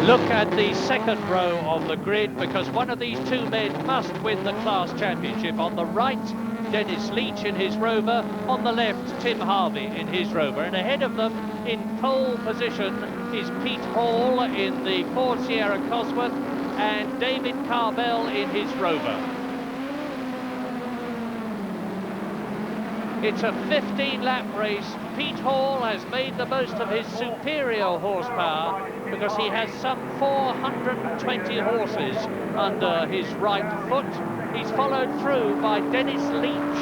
look at the second row of the grid, because one of these two men must win the class championship. On the right, Dennis Leach in his Rover. On the left, Tim Harvey in his Rover. And ahead of them, in pole position, is Pete Hall in the Ford Sierra Cosworth and David Carvel in his Rover. It's a 15-lap race. Pete Hall has made the most of his superior horsepower because he has some 420 horses under his right foot. He's followed through by Dennis Leach,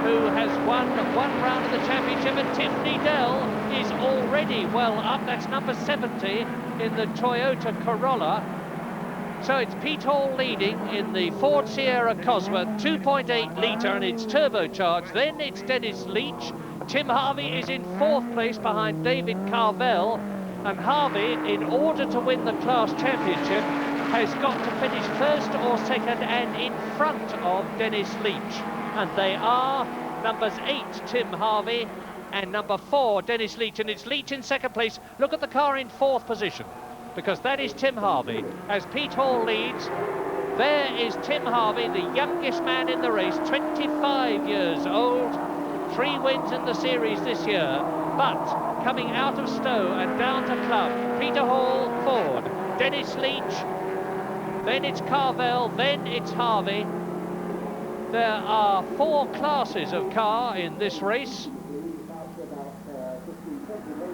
who has won one round of the championship, and Tim Needell is already well up. That's number 70 in the Toyota Corolla. So it's Pete Hall leading in the Ford Sierra Cosworth, 2.8 litre, and it's turbocharged. Then it's Dennis Leach. Tim Harvey is in fourth place behind David Carvel, and Harvey, in order to win the class championship, has got to finish first or second and in front of Dennis Leach. And they are numbers 8, Tim Harvey, and number 4, Dennis Leach. And it's Leach in second place. Look at the car in fourth position, because that is Tim Harvey. As Pete Hall leads, there is Tim Harvey, the youngest man in the race, 25 years old, 3 wins in the series this year, but coming out of Stowe and down to Club, Peter Hall, Ford, Dennis Leach, then it's Carvel, then it's Harvey. There are 4 classes of car in this race,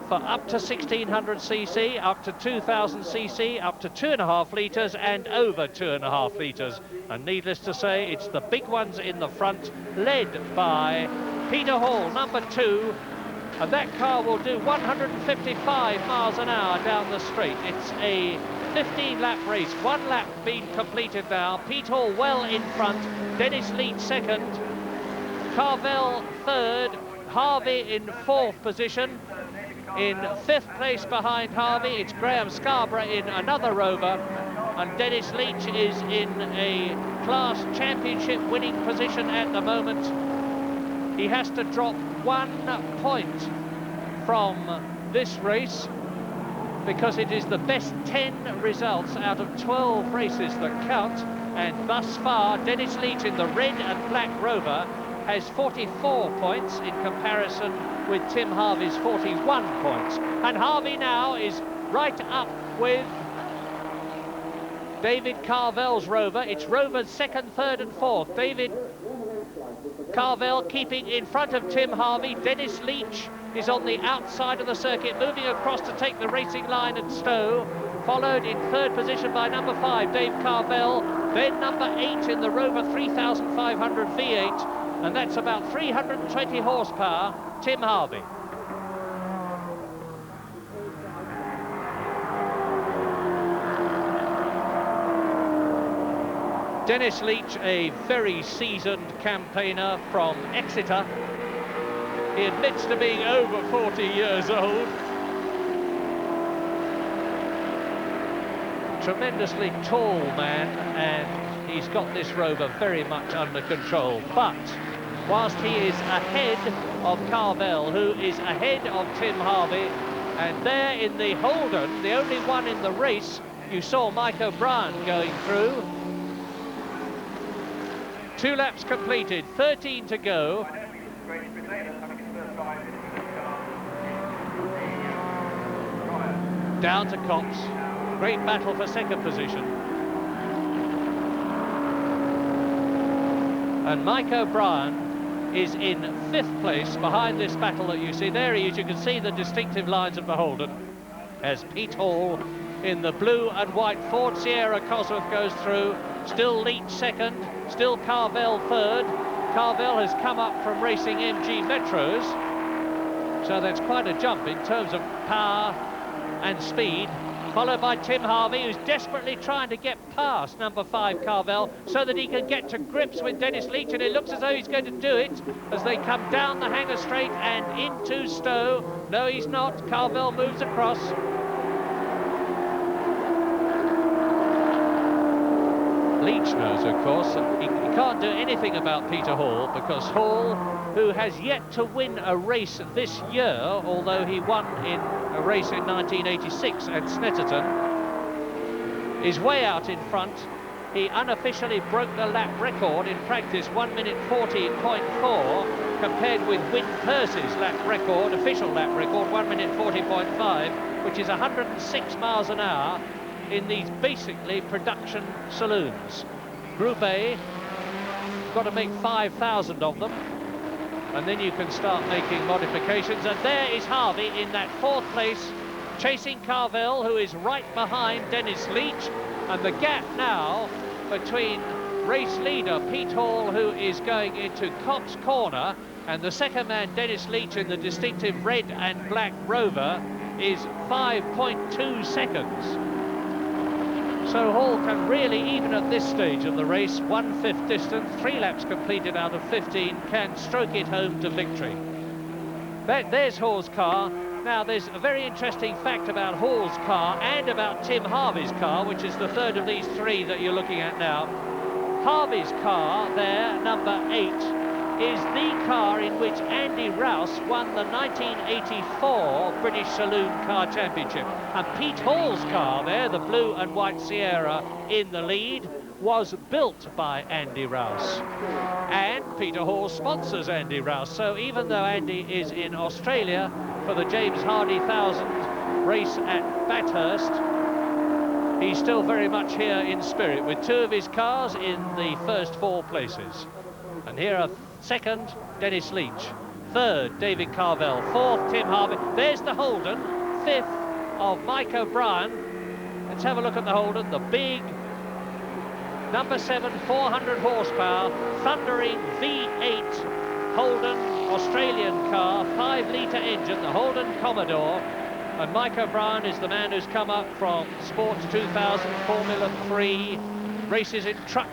for up to 1600cc, up to 2000cc, up to 2.5 litres and over 2.5 litres. And needless to say, it's the big ones in the front, led by Peter Hall, number 2. And that car will do 155 miles an hour down the straight. It's a 15-lap race, 1 lap being completed now. Pete Hall well in front, Dennis Leach second, Carvel third, Harvey in fourth position. In fifth place behind Harvey, it's Graham Scarborough in another Rover, and Dennis Leach is in a class championship winning position at the moment. He has to drop 1 point from this race because it is the best 10 results out of 12 races that count, and thus far Dennis Leach in the red and black Rover has 44 points in comparison with Tim Harvey's 41 points. And Harvey now is right up with David Carvel's Rover. It's Rover's second, third and fourth. David Carvel keeping in front of Tim Harvey. Dennis Leach is on the outside of the circuit, moving across to take the racing line at Stowe, followed in third position by number 5, Dave Carvel, then number 8 in the Rover 3500 V8, and that's about 320 horsepower, Tim Harvey. Dennis Leach, a very seasoned campaigner from Exeter. He admits to being over 40 years old. Tremendously tall man, and he's got this Rover very much under control. But whilst he is ahead of Carvel, who is ahead of Tim Harvey, and there in the Holden, the only one in the race, you saw Mike O'Brien going through. 2 laps completed, 13 to go. Down to Cox. Great battle for second position. And Mike O'Brien is in 5th place behind this battle that you see. There he is, you can see the distinctive lines of the Holden as Pete Hall in the blue and white Ford Sierra Cosworth goes through. Still Leach second, still Carvel third. Carvel has come up from racing MG Metros, so that's quite a jump in terms of power and speed. Followed by Tim Harvey, who's desperately trying to get past number 5 Carvel so that he can get to grips with Dennis Leach, and it looks as though he's going to do it as they come down the Hanger Straight and into Stowe. No, he's not. Carvel moves across. Leach knows, of course, he can't do anything about Peter Hall, because Hall, who has yet to win a race this year, although he won in a race in 1986 at Snetterton, is way out in front. He unofficially broke the lap record in practice, 1 minute 40.4, compared with Wyn Percy's lap record, official lap record, 1 minute 40.5, which is 106 miles an hour in these basically production saloons. Group A, got to make 5,000 of them, and then you can start making modifications. And there is Harvey in that fourth place, chasing Carvel, who is right behind Dennis Leach. And the gap now between race leader Pete Hall, who is going into Copse Corner, and the second man, Dennis Leach, in the distinctive red and black Rover, is 5.2 seconds. So Hall can really, even at this stage of the race, 1/5 distance, 3 laps completed out of 15, can stroke it home to victory. There's Hall's car. Now, there's a very interesting fact about Hall's car and about Tim Harvey's car, which is the third of these 3 that you're looking at now. Harvey's car there, number 8, is the car in which Andy Rouse won the 1984 British Saloon Car Championship. And Pete Hall's car there, the blue and white Sierra in the lead, was built by Andy Rouse. And Peter Hall sponsors Andy Rouse. So even though Andy is in Australia for the James Hardy 1000 race at Bathurst, he's still very much here in spirit, with 2 of his cars in the first 4 places. And here are second, Dennis Leach. Third, David Carvel. Fourth, Tim Harvey. There's the Holden. Fifth of Mike O'Brien. Let's have a look at the Holden. The big number 7, 400 horsepower, thundering V8 Holden Australian car, 5-litre engine, the Holden Commodore. And Mike O'Brien is the man who's come up from Sports 2000, Formula 3, races in truck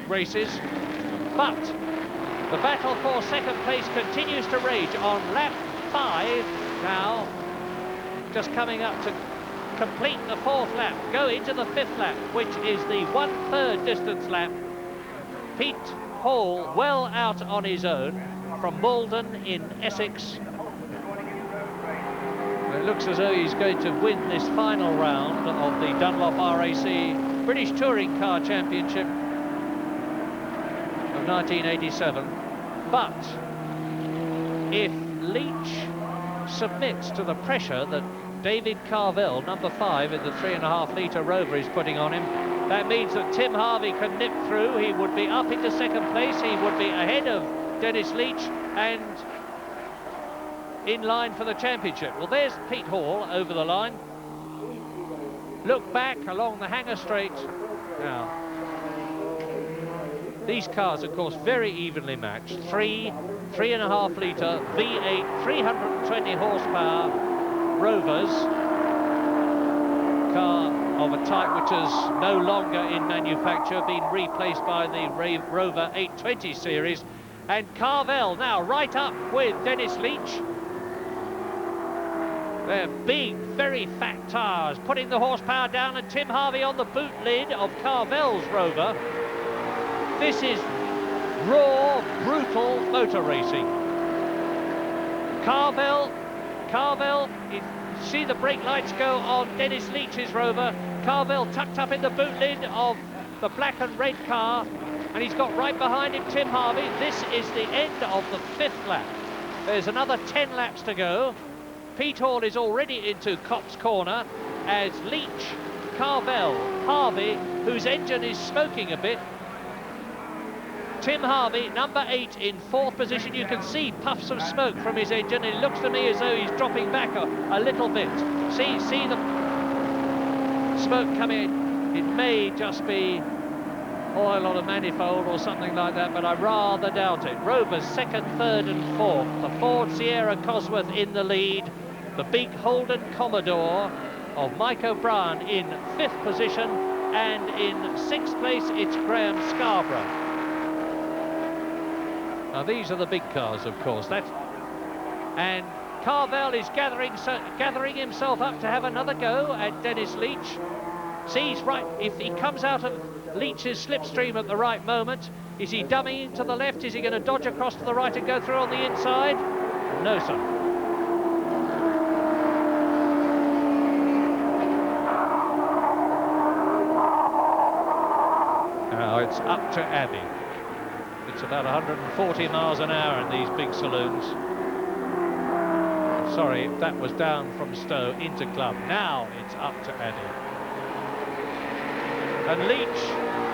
races. But the battle for second place continues to rage on lap 5 now, just coming up to complete the 4th lap, go into the 5th lap, which is the 1/3 distance lap. Pete Hall well out on his own from Malden in Essex. It looks as though he's going to win this final round of the Dunlop RAC British Touring Car Championship of 1987. But if Leach submits to the pressure that David Carvel, number 5 in the 3.5-litre Rover, is putting on him, that means that Tim Harvey can nip through. He would be up into second place. He would be ahead of Dennis Leach and in line for the championship. Well, there's Pete Hall over the line. Look back along the Hanger Straight. Now, these cars, of course, very evenly matched. 3.5-litre V8, 320 horsepower Rovers. Car of a type which is no longer in manufacture, been replaced by the Rover 820 series. And Carvel now right up with Dennis Leach. They're big, very fat tyres, putting the horsepower down, and Tim Harvey on the boot lid of Carvel's Rover. This is raw, brutal motor racing. Carvel, you see the brake lights go on Dennis Leach's Rover. Carvel tucked up in the boot lid of the black and red car, and he's got right behind him Tim Harvey. This is the end of the 5th lap. There's another 10 laps to go. Pete Hall is already into Copse Corner as Leach, Carvel, Harvey, whose engine is smoking a bit. Tim Harvey, number 8, in 4th position. You can see puffs of smoke from his engine. It looks to me as though he's dropping back a little bit. See the smoke coming. It may just be oil on a manifold or something like that, but I rather doubt it. Rovers 2nd, 3rd and 4th. The Ford Sierra Cosworth in the lead. The big Holden Commodore of Mike O'Brien in 5th position, and in 6th place it's Graham Scarborough. Now these are the big cars, of course. And Carvel is gathering himself up to have another go at Dennis Leach. Sees right, if he comes out of Leach's slipstream at the right moment, is he dummying to the left? Is he going to dodge across to the right and go through on the inside? No, sir. it's up to Abbey. It's about 140 miles an hour in these big saloons. Sorry, that was down from Stowe into Club. Now it's up to Abbey. And Leach,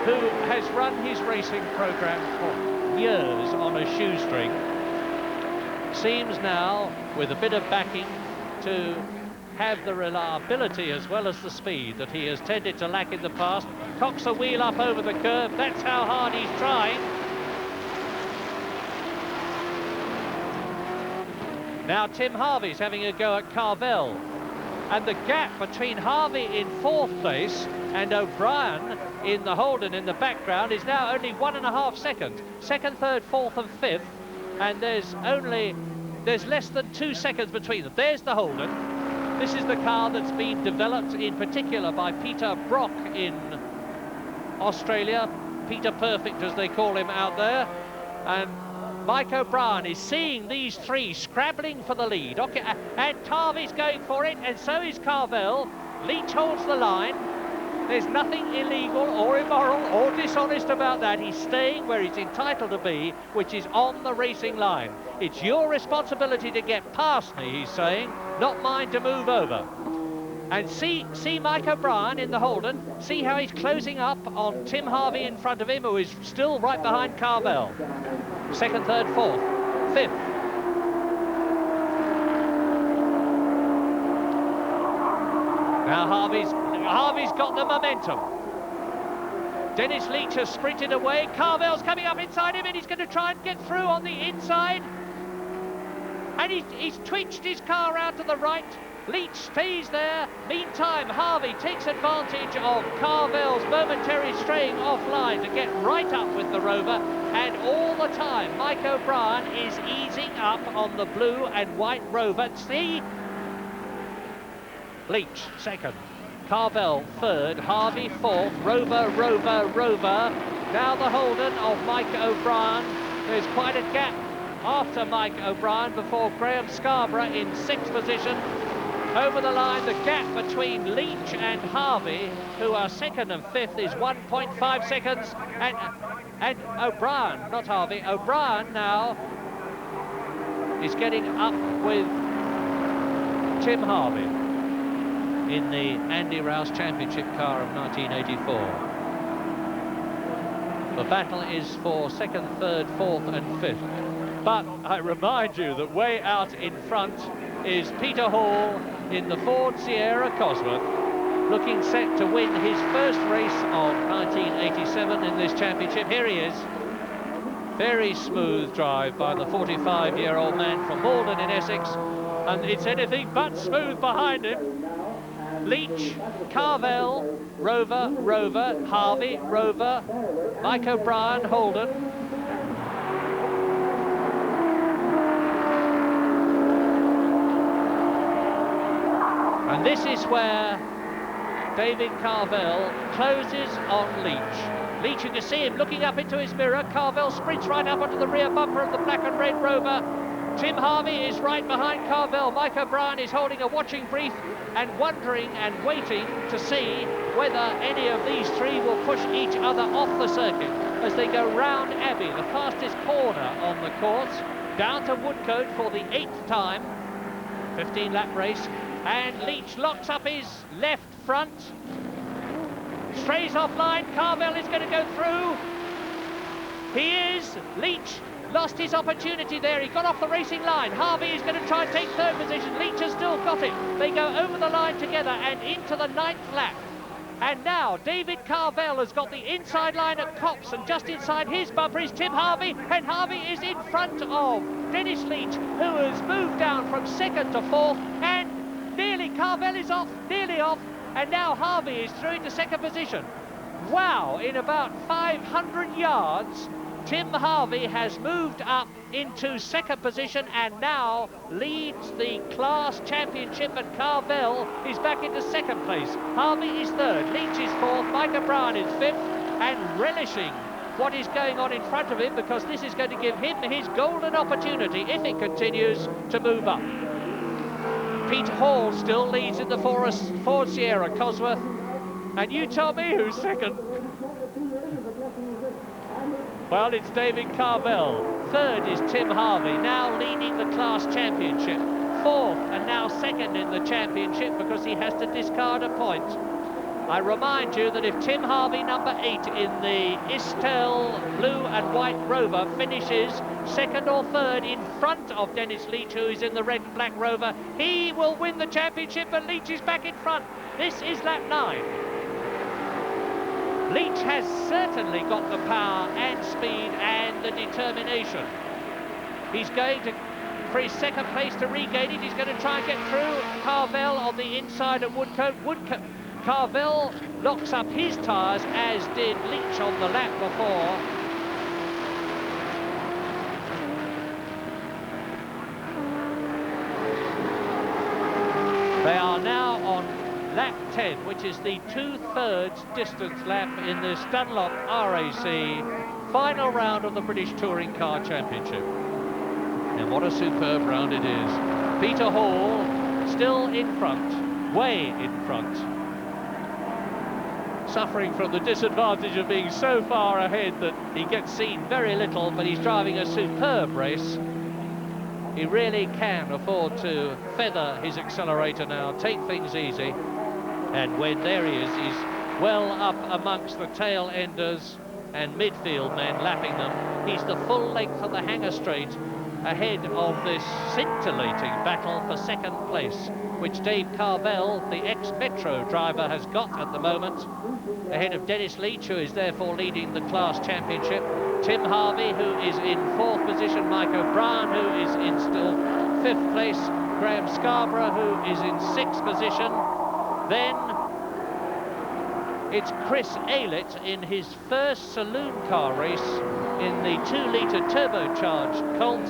who has run his racing programme for years on a shoestring, seems now, with a bit of backing, to have the reliability as well as the speed that he has tended to lack in the past. Cocks a wheel up over the curve. That's how hard he's trying. Now Tim Harvey's having a go at Carvel. And the gap between Harvey in 4th place and O'Brien in the Holden in the background is now only 1.5 seconds. 2nd, 3rd, 4th and 5th. And there's less than 2 seconds between them. There's the Holden. This is the car that's been developed in particular by Peter Brock in Australia. Peter Perfect, as they call him out there. And Mike O'Brien is seeing these three scrabbling for the lead. Okay, and Harvey's going for it, and so is Carvel. Leach holds the line. There's nothing illegal or immoral or dishonest about that. He's staying where he's entitled to be, which is on the racing line. It's your responsibility to get past me, he's saying, not mine to move over. And see Mike O'Brien in the Holden. See how he's closing up on Tim Harvey in front of him, who is still right behind Carvel. 2nd, 3rd, 4th, 5th. Now Harvey's got the momentum. Dennis Leach has sprinted away. Carvel's coming up inside him, and he's going to try and get through on the inside. And he's twitched his car out to the right. Leach stays there. Meantime, Harvey takes advantage of Carvel's momentary straying offline to get right up with the Rover. And all the time, Mike O'Brien is easing up on the blue and white Rover. See? Leach, 2nd. Carvel, 3rd. Harvey, 4th. Rover. Now the Holden of Mike O'Brien. There's quite a gap after Mike O'Brien before Graham Scarborough in 6th position. Over the line, the gap between Leach and Harvey, who are 2nd and 5th, is 1.5 seconds. And O'Brien, not Harvey, O'Brien now is getting up with Tim Harvey in the Andy Rouse Championship car of 1984. The battle is for 2nd, 3rd, 4th and 5th. But I remind you that way out in front is Peter Hall in the Ford Sierra Cosworth, looking set to win his first race of 1987 in this championship. Here he is. Very smooth drive by the 45-year-old man from Malden in Essex, and it's anything but smooth behind him. Leach, Carvel, Rover, Harvey, Rover, Mike O'Brien, Holden. And this is where David Carvel closes on Leach. Leach, you can see him looking up into his mirror. Carvel sprints right up onto the rear bumper of the black and red Rover. Tim Harvey is right behind Carvel. Mike O'Brien is holding a watching brief and wondering and waiting to see whether any of these three will push each other off the circuit as they go round Abbey, the fastest corner on the course, down to Woodcote for the 8th time. 15-lap race. And Leach locks up his left front. Strays offline. Carvel is going to go through. He is. Leach lost his opportunity there. He got off the racing line. Harvey is going to try and take 3rd position. Leach has still got it. They go over the line together and into the 9th lap. And now David Carvel has got the inside line at Copse, and just inside his bumper is Tim Harvey, and Harvey is in front of Dennis Leach, who has moved down from 2nd to 4th, and nearly Carvel is off, nearly off, and now Harvey is through into 2nd position. Wow, in about 500 yards, Tim Harvey has moved up into 2nd position and now leads the class championship, and Carvel is back into 2nd place. Harvey is 3rd, Leach is 4th, Mike O'Brien is 5th, and relishing what is going on in front of him, because this is going to give him his golden opportunity, if it continues, to move up. Pete Hall still leads in the Ford Sierra Cosworth, and you tell me who's 2nd. Well, it's David Carvel. Third is Tim Harvey, now leading the class championship. Fourth and now second in the championship because he has to discard a point. I remind you that if Tim Harvey, number 8 in the Istel blue and white Rover, finishes second or third in front of Dennis Leach, who is in the red and black Rover, he will win the championship, but Leach is back in front. This is lap 9. Leach has certainly got the power and speed and the determination. He's going to, for his second place to regain it, he's going to try and get through Carvel on the inside of Woodcote. Carvel locks up his tyres, as did Leach on the lap before. They are now on lap 10, which is the 2/3 distance lap in this Dunlop RAC final round of the British Touring Car Championship. And what a superb round it is. Peter Hall still in front, way in front. Suffering from the disadvantage of being so far ahead that he gets seen very little, but he's driving a superb race. He really can afford to feather his accelerator now, take things easy. And when there he is, he's well up amongst the tail enders and midfield men lapping them. He's the full length of the hangar straight ahead of this scintillating battle for second place, which Dave Carvel, the ex-Metro driver, has got at the moment, ahead of Dennis Leach, who is therefore leading the class championship. Tim Harvey, who is in 4th position, Mike O'Brien, who is in still 5th place, Graham Scarborough, who is in 6th position. Then it's Chris Aylett in his first saloon car race in the 2-litre turbocharged Colt.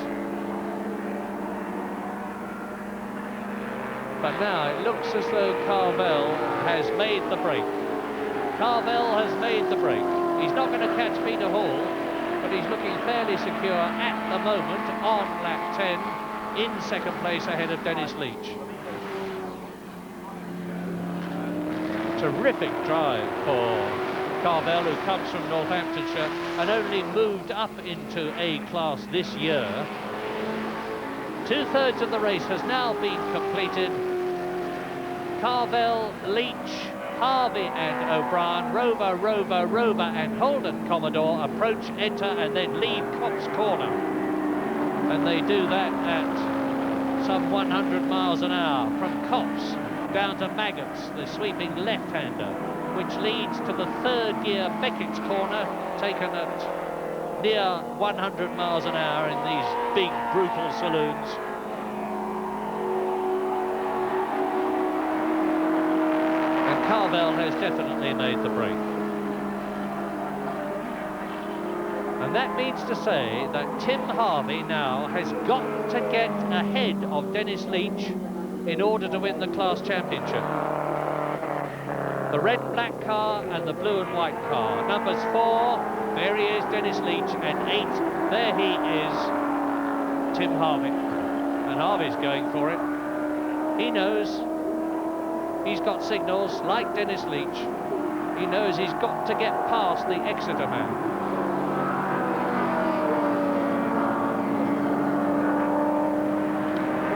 But now it looks as though Carvel has made the break. Carvel has made the break. He's not going to catch Peter Hall, but he's looking fairly secure at the moment on lap 10 in second place ahead of Dennis Leach. Terrific drive for Carvel, who comes from Northamptonshire and only moved up into A class this year. 2/3 of the race has now been completed. Carvel, Leach, Harvey and O'Brien, Rover and Holden Commodore approach, enter and then leave Copse Corner. And they do that at some 100 miles an hour from Copse down to Maggots, the sweeping left-hander, which leads to the 3rd gear Beckett's Corner, taken at near 100 miles an hour in these big, brutal saloons. And Carvel has definitely made the break. And that means to say that Tim Harvey now has got to get ahead of Dennis Leach in order to win the class championship. The red and black car and the blue and white car. Numbers 4, there he is, Dennis Leach, and 8, there he is, Tim Harvey. And Harvey's going for it. He knows he's got signals like Dennis Leach. He knows he's got to get past the Exeter man.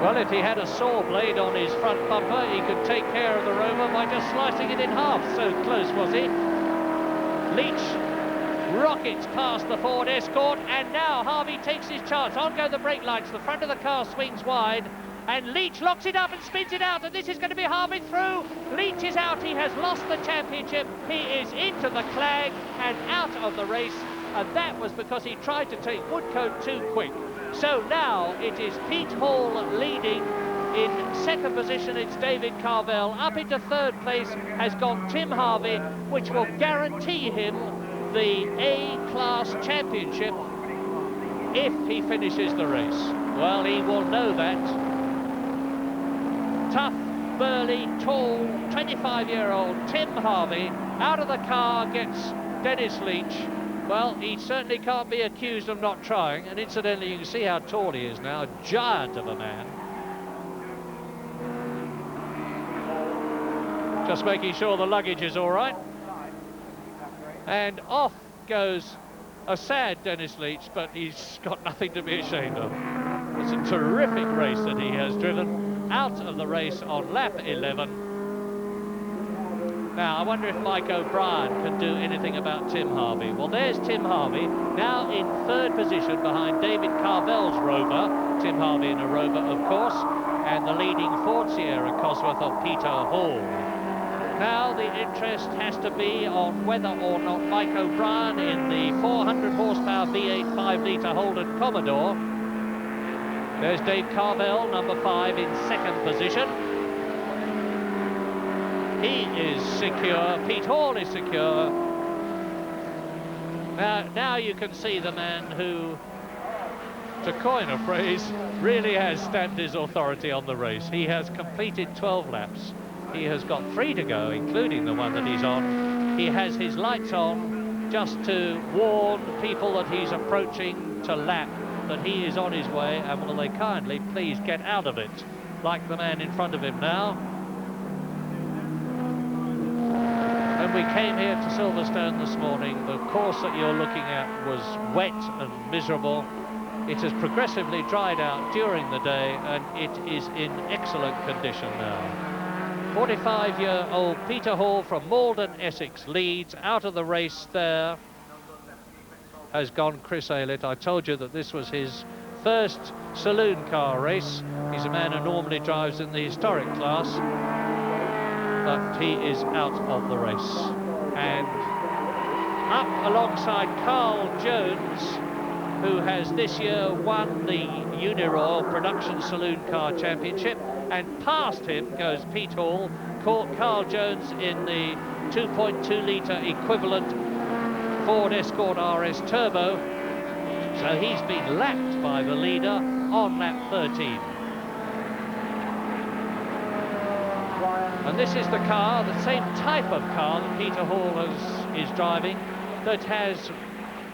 Well, if he had a saw blade on his front bumper, he could take care of the Rover by just slicing it in half. So close was he. Leach rockets past the Ford Escort, and now Harvey takes his chance. On go the brake lights. The front of the car swings wide, and Leach locks it up and spins it out, and this is going to be Harvey through. Leach is out. He has lost the championship. He is into the clag and out of the race, and that was because he tried to take Woodcote too quick. So now it is Pete Hall leading. In second position, it's David Carvel. Up into 3rd place has gone Tim Harvey, which will guarantee him the A-Class Championship if he finishes the race. Well, he will know that. Tough, burly, tall, 25-year-old Tim Harvey out of the car gets Dennis Leach. Well, he certainly can't be accused of not trying, and incidentally you can see how tall he is now, a giant of a man. Just making sure the luggage is all right. And off goes a sad Dennis Leach, but he's got nothing to be ashamed of. It's a terrific race that he has driven out of the race on lap 11. Now, I wonder if Mike O'Brien can do anything about Tim Harvey. Well, there's Tim Harvey, now in third position behind David Carvel's Rover. Tim Harvey in a Rover, of course, and the leading Ford Sierra Cosworth of Peter Hall. Now the interest has to be on whether or not Mike O'Brien in the 400 horsepower V8 5-litre Holden Commodore. There's Dave Carvel, number 5, in second position. He is secure, Pete Hall is secure. Now you can see the man who, to coin a phrase, really has stamped his authority on the race. He has completed 12 laps. He has got 3 to go, including the one that he's on. He has his lights on just to warn people that he's approaching to lap, that he is on his way, and will they kindly please get out of it, like the man in front of him now. When we came here to Silverstone this morning, the course that you're looking at was wet and miserable. It has progressively dried out during the day, and it is in excellent condition now. 45-year-old Peter Hall from Malden, Essex, leads. Out of the race there has gone Chris Aylett. I told you that this was his first saloon car race. He's a man who normally drives in the historic class, but he is out of the race. And up alongside Carl Jones, who has this year won the Uniroyal Production Saloon Car Championship, and past him goes Pete Hall, caught Carl Jones in the 2.2-litre equivalent Ford Escort RS Turbo, so he's been lapped by the leader on lap 13. And this is the car, the same type of car that Peter Hall is driving, that has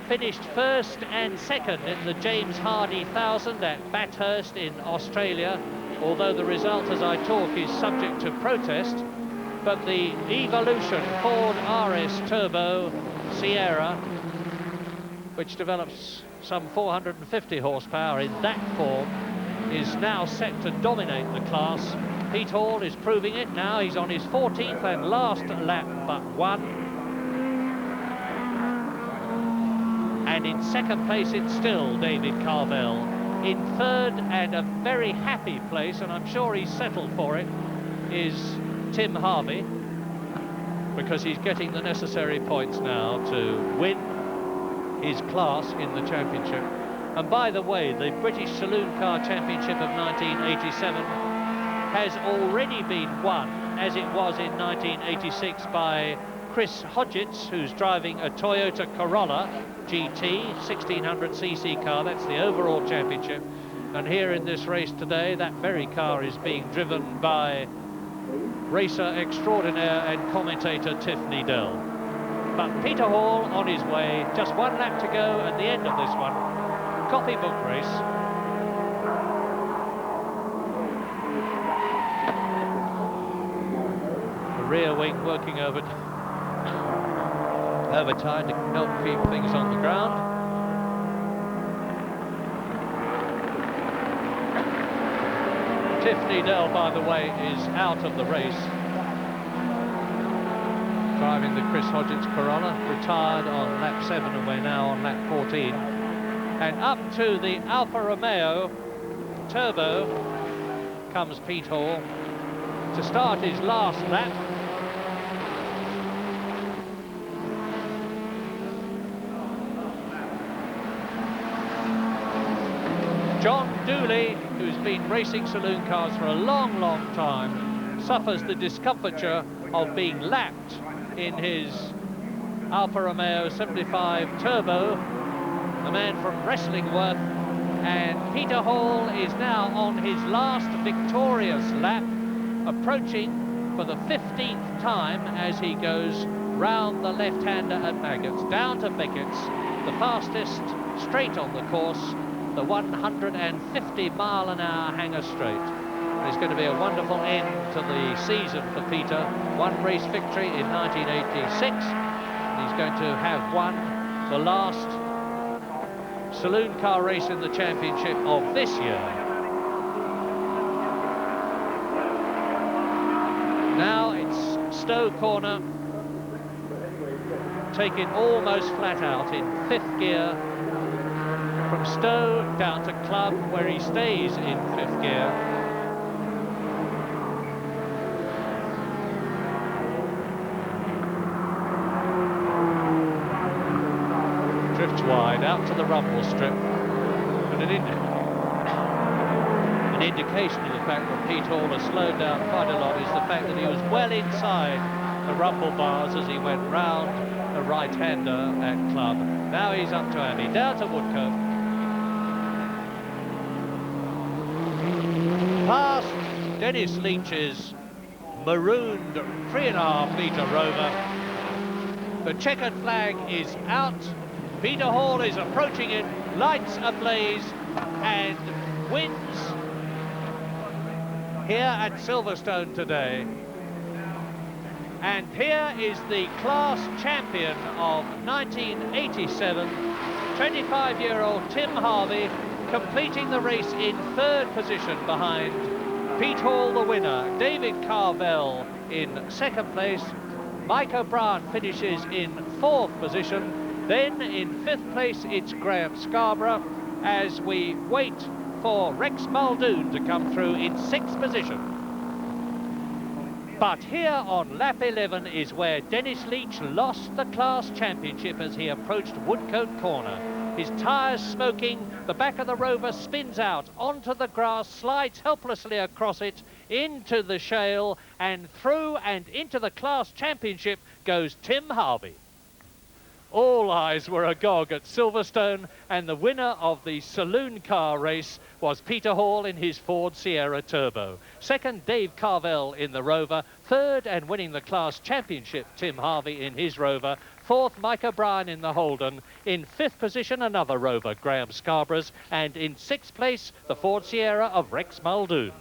finished first and second in the James Hardy 1000 at Bathurst in Australia, although the result as I talk is subject to protest. But the Evolution Ford RS Turbo Sierra, which develops some 450 horsepower in that form, is now set to dominate the class. Pete Hall is proving it now. He's on his 14th and last lap but one. And in second place it's still David Carvel. In third, and a very happy place, and I'm sure he's settled for it, is Tim Harvey, because he's getting the necessary points now to win his class in the championship. And by the way, the British Saloon Car Championship of 1987 has already been won, as it was in 1986, by Chris Hodgetts, who's driving a Toyota Corolla GT 1600cc car. That's the overall championship. And here in this race today, that very car is being driven by racer extraordinaire and commentator Tiffany Dell. But Peter Hall on his way, just 1 lap to go at the end of this one. Copybook race. The rear wing working overtime to help keep things on the ground. Tiffany Dell, by the way, is out of the race, driving the Chris Hodgetts Corolla, retired on lap 7, and we're now on lap 14. And up to the Alfa Romeo Turbo comes Pete Hall to start his last lap. John Dooley, who's been racing saloon cars for a long, long time, suffers the discomfiture of being lapped in his Alfa Romeo 75 Turbo, the man from Wrestlingworth. And Peter Hall is now on his last victorious lap, approaching for the 15th time as he goes round the left-hander at Maggots, down to Beckett's, the fastest straight on the course, the 150-mile-an-hour Hanger Straight. It's going to be a wonderful end to the season for Peter. 1 race victory in 1986, He's going to have won the last saloon car race in the championship of this year. Now it's Stowe corner, taken almost flat out in 5th gear. From Stowe down to Club, where he stays in 5th gear. Drifts wide, out to the rumble strip. And an indication of the fact that Pete Hall has slowed down quite a lot is the fact that he was well inside the rumble bars as he went round a right-hander at Club. Now he's up to Andy, down to Woodcote. Past Dennis Leach's marooned 3.5 metre rover. The checkered flag is out. Peter Hall is approaching it, lights ablaze, and wins here at Silverstone today. And here is the class champion of 1987, 25-year-old Tim Harvey, completing the race in 3rd position behind Pete Hall, the winner, David Carvel in 2nd place, Mike O'Brien finishes in 4th position, then in 5th place it's Graham Scarborough, as we wait for Rex Muldoon to come through in 6th position. But here on lap 11 is where Dennis Leach lost the class championship as he approached Woodcote corner. His tyres smoking, the back of the rover spins out onto the grass, slides helplessly across it, into the shale, and through and into the class championship goes Tim Harvey. All eyes were agog at Silverstone, and the winner of the saloon car race was Peter Hall in his Ford Sierra Turbo. 2nd, Dave Carvel in the Rover. 3rd, and winning the class championship, Tim Harvey in his Rover. 4th, Mike O'Brien in the Holden. In 5th position, another Rover, Graham Scarborough's. And in 6th place, the Ford Sierra of Rex Muldoon.